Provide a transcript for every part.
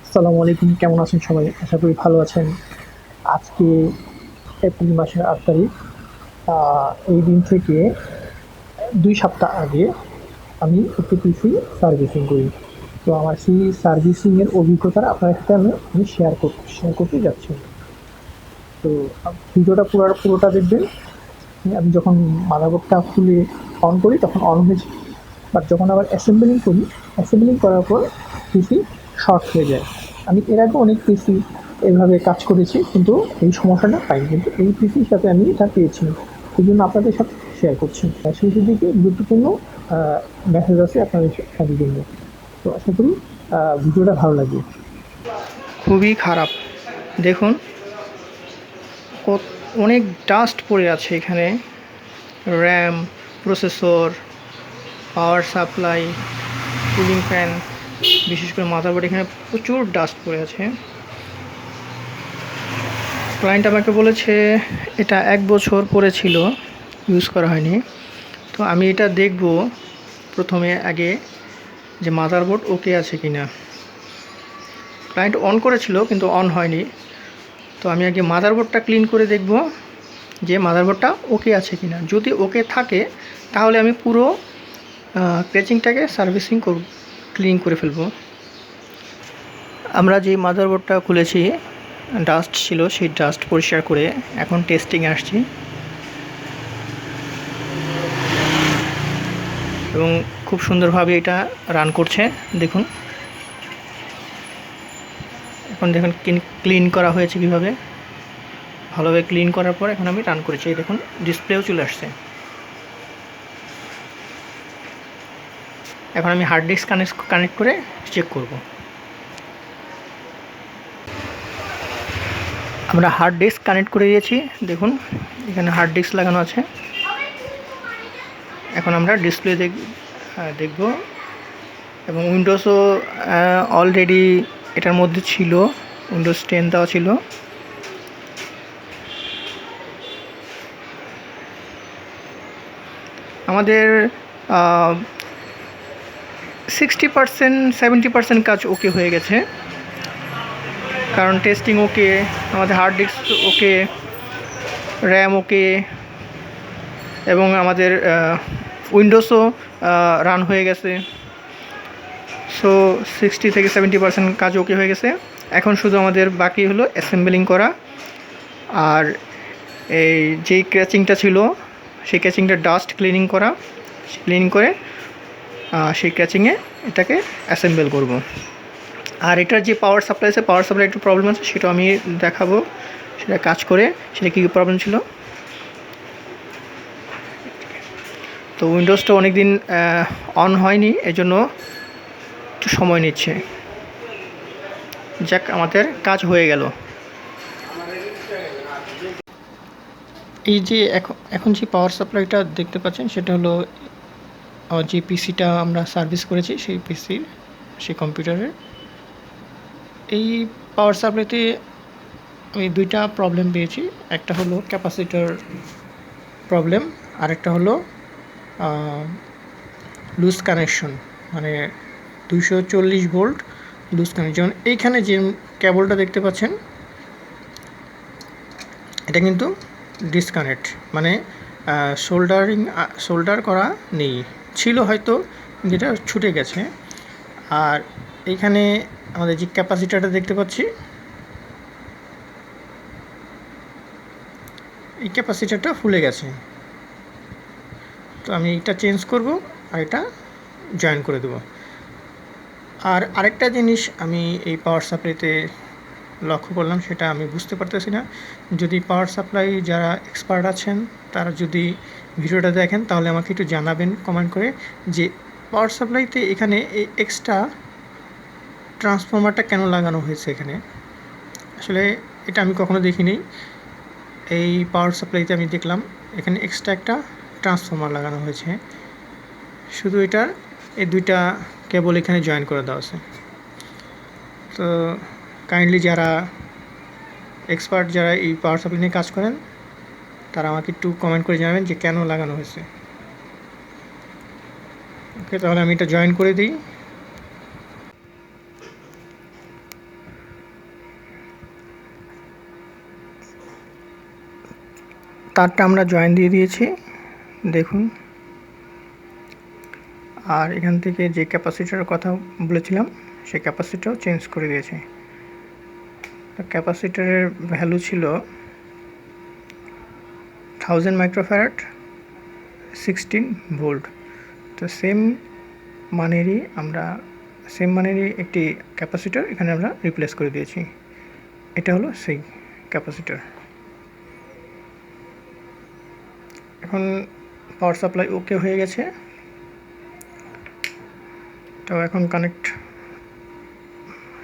আসসালামু আলাইকুম, কেমন আছেন সবাই? আশা করি ভালো আছেন। আজকে এপ্রিল মাসের ৮ তারিখ। এই দিন থেকে ২ সপ্তাহ আগে আমি একটি পিসি সার্ভিসিং করি। তো আমার সেই সার্ভিসিং এর অভিজ্ঞতাটা আপনার সাথে আমি শেয়ার করতে যাচ্ছি। তো ভিডিওটা পুরোটা দেখবেন। আমি যখন মাদারবোর্ডটা খুলে অন করি তখন অন হয়েছে। বাট যখন আবার অ্যাসেম্বলিং করার পর পিসি শর্ট হয়ে যায়। আমি এর আগে অনেক পিসি এভাবে কাজ করেছি, কিন্তু এই সমস্যাটা পাইনি। কিন্তু এই পিসির সাথে আমি এটা পেয়েছি। এই জন্য আপনাদের সাথে শেয়ার করছি। শেষের দিকে গুরুত্বপূর্ণ মেসেজ আছে আপনাদের জন্য। তো আশা করি ভিডিওটা ভালো লাগবে। খুবই খারাপ। দেখুন, অনেক ডাস্ট পড়ে আছে এখানে। RAM, processor, power supply, cooling fan, বিশেষ করে মাদারবোর্ড, এখানে প্রচুর ডাস্ট পড়ে আছে। ক্লায়েন্ট আমাকে বলেছে এটা ১ বছর পরে ছিল, ইউজ করা হয়নি। তো আমি এটা দেখব প্রথমে আগে যে মাদারবোর্ড ওকে আছে কিনা। ক্লায়েন্ট অন করেছিল কিন্তু অন হয়নি। তো আমি আগে মাদারবোর্ডটা ক্লিন করে দেখব যে মাদারবোর্ডটা ওকে আছে কিনা। যদি ওকে থাকে তাহলে আমি পুরো ক্র্যাচিংটাকে ক্লিন করে ফেলব। আমরা যে মাদারবোর্ডটা খুলেছি, ডাস্ট ছিল, সেই ডাস্ট পরিষ্কার করে এখন টেস্টিংয়ে আসছি এবং খুব সুন্দরভাবে এটা রান করছে। দেখুন, এখন দেখুন ক্লিন করা হয়েছে কীভাবে। ভালোভাবে ক্লিন করার পর এখন আমি রান করেছি। দেখুন, ডিসপ্লেও চলে আসছে। এখন আমি হার্ড ডিস্ক কানেক্ট করে চেক করব। আমরা হার্ড ডিস্ক কানেক্ট করে দিয়েছি। দেখুন, এখানে হার্ড ডিস্ক লাগানো আছে। এখন আমরা ডিসপ্লে দেখব এবং উইন্ডোজও অলরেডি এটার মধ্যে ছিল। উইন্ডোজ 10 দেওয়া ছিল। আমাদের 60% 70% কাজ ওকে হয়ে গেছে, কারণ টেস্টিং ওকে, আমাদের হার্ড ডিস্ক ওকে, র্যাম ওকে, এবং আমাদের উইন্ডোজও রান হয়ে গেছে। সো 60 থেকে 70% কাজ ওকে হয়ে গেছে। এখন শুধু আমাদের বাকি হলো অ্যাসেম্বলিং করা, আর এই যেই ক্র্যাচিংটা ছিল সেই ক্র্যাচিংটা ডাস্ট ক্লিনিং করে সেই ক্র্যাচিংয়ে এটাকে অ্যাসেম্বল করব। আর এটার যে পাওয়ার সাপ্লাই আছে, পাওয়ার সাপ্লাই একটু প্রবলেম আছে, সেটা আমি দেখাবো সেটা কাজ করে, সেটা কী কী প্রবলেম ছিল। তো উইন্ডোজটা অনেক দিন অন হয়নি, এজন্য একটু সময় নিচ্ছে। যাক, আমাদের কাজ হয়ে গেল। এই যে এখন যে পাওয়ার সাপ্লাইটা দেখতে পাচ্ছেন, সেটা হলো যে পিসিটা আমরা সার্ভিস করেছি সেই কম্পিউটারের। এই পাওয়ার সাপ্লাইতে আমি 2টা প্রবলেম পেয়েছি। একটা হলো ক্যাপাসিটর প্রবলেম, আরেকটা হলো লুজ কানেকশন, মানে 240 ভোল্ট লুজ কানেকশন। এইখানে যে কেবলটা দেখতে পাচ্ছেন, এটা কিন্তু ডিসকানেক্ট, মানে সোল্ডার করা নেই, ছিল হয়তো, যেটা ছুটে গেছে। আর এইখানে আমাদের যে ক্যাপাসিটারটা দেখতে পাচ্ছি, এই ক্যাপাসিটারটা ফুলে গেছে। তো আমি এটা চেঞ্জ করব আর এটা জয়েন করে দেব। আর আরেকটা জিনিস আমি এই পাওয়ার সাপ্লাইতে লক্ষ্য করলাম, সেটা আমি বুঝতে পারতেছি না। যদি পাওয়ার সাপ্লাই যারা এক্সপার্ট আছেন, তারা যদি ভিডিওটা দেখেন, তাহলে আমাকে একটু জানাবেন কমেন্ট করে যে পাওয়ার সাপ্লাইতে এখানে এই এক্সট্রা ট্রান্সফর্মারটা কেন লাগানো হয়েছে এখানে। আসলে এটা আমি কখনো দেখিনি। এই পাওয়ার সাপ্লাইতে আমি দেখলাম এখানে এক্সট্রা একটা ট্রান্সফর্মার লাগানো হয়েছে। শুধু এটার এই 2টা কেবল এখানে জয়েন করে দেওয়া আছে। তো কাইন্ডলি যারা এক্সপার্ট, যারা এই পাওয়ার সাপ্লাই নিয়ে কাজ করেন, তারা আমাকে একটু কমেন্ট করে জানাবেন যে কেন লাগানো হয়েছে। ওকে, তাহলে আমি এটা জয়েন করে দিই। তারটা আমরা জয়েন দিয়ে দিয়েছি, দেখুন। আর এখান থেকে যে ক্যাপাসিটরের কথা বলেছিলাম সেই ক্যাপাসিটারও চেঞ্জ করে দিয়েছি। তো ক্যাপাসিটরের ভ্যালু ছিল 1000 মাইক্রোফ্যারাড 16 ভোল্ট। তো সেম মানেরই একটি ক্যাপাসিটর এখানে আমরা রিপ্লেস করে দিয়েছি। এটা হলো সেই ক্যাপাসিটর। এখন পাওয়ার সাপ্লাই ওকে হয়ে গেছে। তো এখন কানেক্ট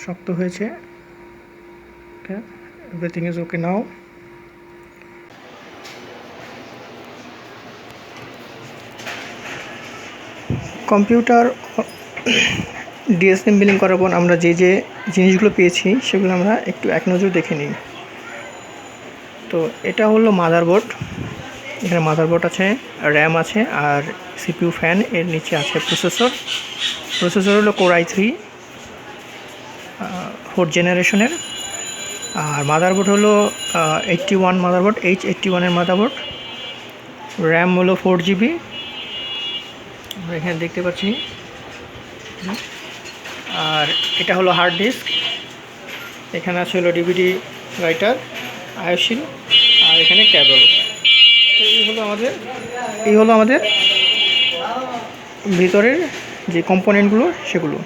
শক্ত হয়েছে। Okay, everything is okay now. Computer disassembling করার পর আমরা যে জিনিসগুলো পেয়েছি সেগুলো আমরা একটু এক নজর দেখে নিই। তো এটা হলো মাদারবোর্ড। এখানে মাদারবোর্ড আছে, র্যাম আছে, আর সিপিইউ ফ্যান। এর নিচে আছে প্রসেসর হলো কোর i3 4th জেনারেশনের। আর মাদারবোর্ড হলো 81 মাদারবোর্ড, H81 এর মাদারবোর্ড। র্যাম হলো 4GB, আমরা এখানে দেখতে পাচ্ছি। আর এটা হলো হার্ড ডিস্ক। এখানে আছে হলো ডিভিডি রাইটার, আয়োশিল, আর এখানে ক্যাবল। তো এই হলো আমাদের ভিতরের যে কম্পোনেন্টগুলো সেগুলো।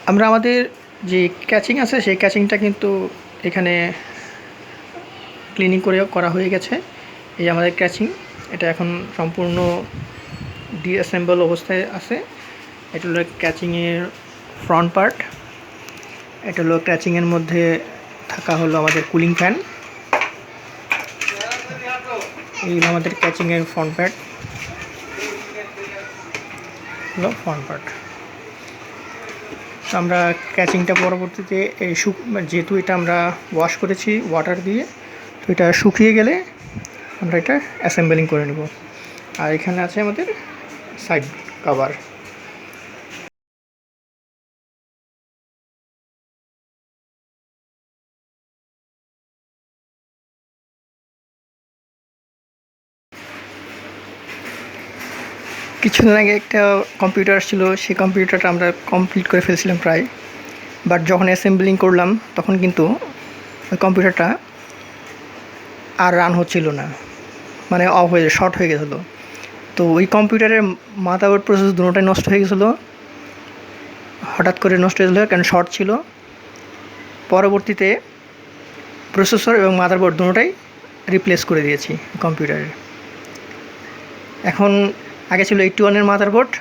আমরা আমাদের যে ক্যাচিং আছে সেই ক্যাচিংটা কিন্তু এখানে ক্লিনিং করা হয়ে গেছে। এই আমাদের ক্যাচিং, এটা এখন সম্পূর্ণ ডিঅ্যাসেম্বল অবস্থায় আছে। এটা হলো ক্যাচিংয়ের ফ্রন্ট পার্ট। এটা হলো ক্যাচিংয়ের মধ্যে থাকা হলো আমাদের কুলিং ফ্যান। এই হলো আমাদের ক্যাচিংয়ের ফ্রন্ট পার্ট, হলো ফ্রন্ট পার্ট। তো আমরা ক্যাচিংটা পরবর্তীতে যেহেতু এটা আমরা ওয়াশ করেছি ওয়াটার দিয়ে, তো এটা শুকিয়ে গেলে আমরা এটা অ্যাসেম্বলিং করে নেব। আর এখানে আছে আমাদের সাইড কভার। কিছুদিন আগে একটা কম্পিউটার ছিল, সেই কম্পিউটারটা আমরা কমপ্লিট করে ফেলছিলাম প্রায়। বাট যখন অ্যাসেম্বলিং করলাম তখন কিন্তু ওই কম্পিউটারটা আর রান হচ্ছিল না, মানে অফ হয়ে শর্ট হয়ে গেছিলো। তো ওই কম্পিউটারের মাদারবোর্ড প্রসেস দুটোটাই নষ্ট হয়ে গেছিলো, হঠাৎ করে নষ্ট হয়ে গেছিলো, কারণ শর্ট ছিল। পরবর্তীতে প্রসেসর এবং মাদারবোর্ড দুটোটাই রিপ্লেস করে দিয়েছি কম্পিউটারের। এখন আগে ছিল 81 মাদারবোর্ড,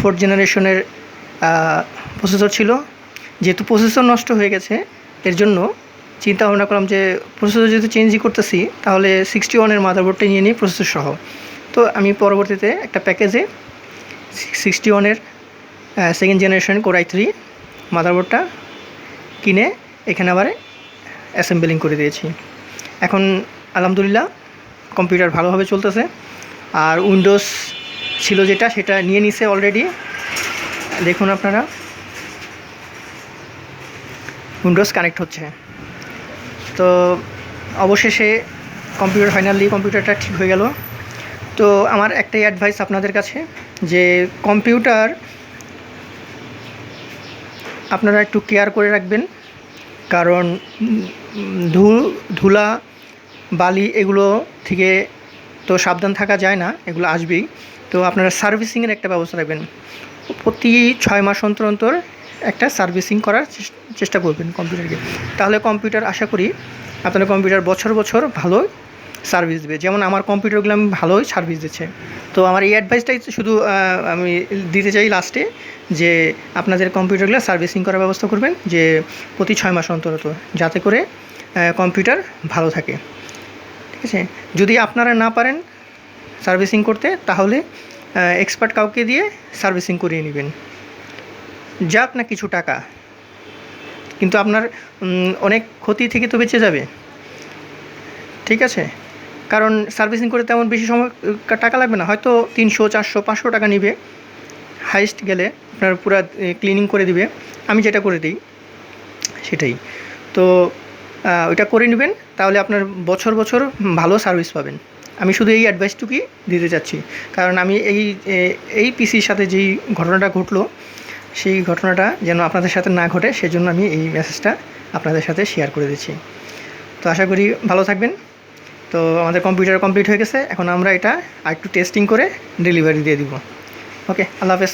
4th জেনারেশনের প্রসেসর ছিল। যেহেতু প্রসেসর নষ্ট হয়ে গেছে, এর জন্য চিন্তা ভাবনা করলাম যে প্রসেসর যেহেতু চেঞ্জই করতেছি, তাহলে 61 মাদারবোর্ডটা নিয়ে নিই প্রসেসর সহ। তো আমি পরবর্তীতে একটা প্যাকেজে 61 2nd জেনারেশন কোর i3 মাদারবোর্ডটা কিনে এখানে আবার অ্যাসেম্বলিং করে দিয়েছি। এখন আলহামদুলিল্লাহ কম্পিউটার ভালোভাবে চলতেছে। আর উইন্ডোজ ছিল সেটা নিয়ে নিছে অলরেডি। দেখুন আপনারা, উইন্ডোজ কানেক্ট হচ্ছে। তো অবশেষে কম্পিউটারটা ঠিক হয়ে গেল। তো আমার একটাই অ্যাডভাইস আপনাদের কাছে, যে কম্পিউটার আপনারা একটু কেয়ার করে রাখবেন, কারণ ধুলা বালি এগুলো থেকে তো সাবধান থাকা যায় না, এগুলো আসবেই। তো আপনারা সার্ভিসিংয়ের একটা ব্যবস্থা রাখবেন। প্রতি 6 মাস অন্তর অন্তর একটা সার্ভিসিং করার চেষ্টা করবেন কম্পিউটারকে। তাহলে কম্পিউটার, আশা করি আপনার কম্পিউটার বছর বছর ভালো সার্ভিস দেবে। যেমন আমার কম্পিউটারগুলো আমি ভালোই সার্ভিস দিচ্ছে। তো আমার এই অ্যাডভাইসটাই শুধু আমি দিতে চাই লাস্টে, যে আপনাদের কম্পিউটারগুলো সার্ভিসিং করার ব্যবস্থা করবেন, যে প্রতি 6 মাস অন্তর, যাতে করে কম্পিউটার ভালো থাকে। ঠিক আছে, যদি আপনারা না পারেন সার্ভিসিং করতে, তাহলে এক্সপার্ট কাউকে দিয়ে সার্ভিসিং করিয়ে নেবেন, যাক না কিছু টাকা, কিন্তু আপনার অনেক ক্ষতি থেকে তো বেঁচে যাবে। ঠিক আছে, কারণ সার্ভিসিং করে তেমন বেশি সময় টাকা লাগবে না, হয়তো 300, 400, 500 টাকা নেবে হাইস্ট গেলে, আপনার পুরো ক্লিনিং করে দিবে। আমি যেটা করে দিই, সেটাই। তো ওইটা করে নেবেন, তাহলে আপনার বছর বছর ভালো সার্ভিস পাবেন। আমি শুধু এই অ্যাডভাইসটুকুই দিতে চাচ্ছি, কারণ আমি এই পিসির সাথে যেই ঘটনাটা ঘটলো, সেই ঘটনাটা যেন আপনাদের সাথে না ঘটে, সেজন্য আমি এই মেসেজটা আপনাদের সাথে শেয়ার করে দিচ্ছি। তো আশা করি ভালো থাকবেন। তো আমাদের কম্পিউটার কমপ্লিট হয়ে গেছে, এখন আমরা এটা আরেকটু টেস্টিং করে ডেলিভারি দিয়ে দিব। ওকে, আল্লাহ হাফেজ।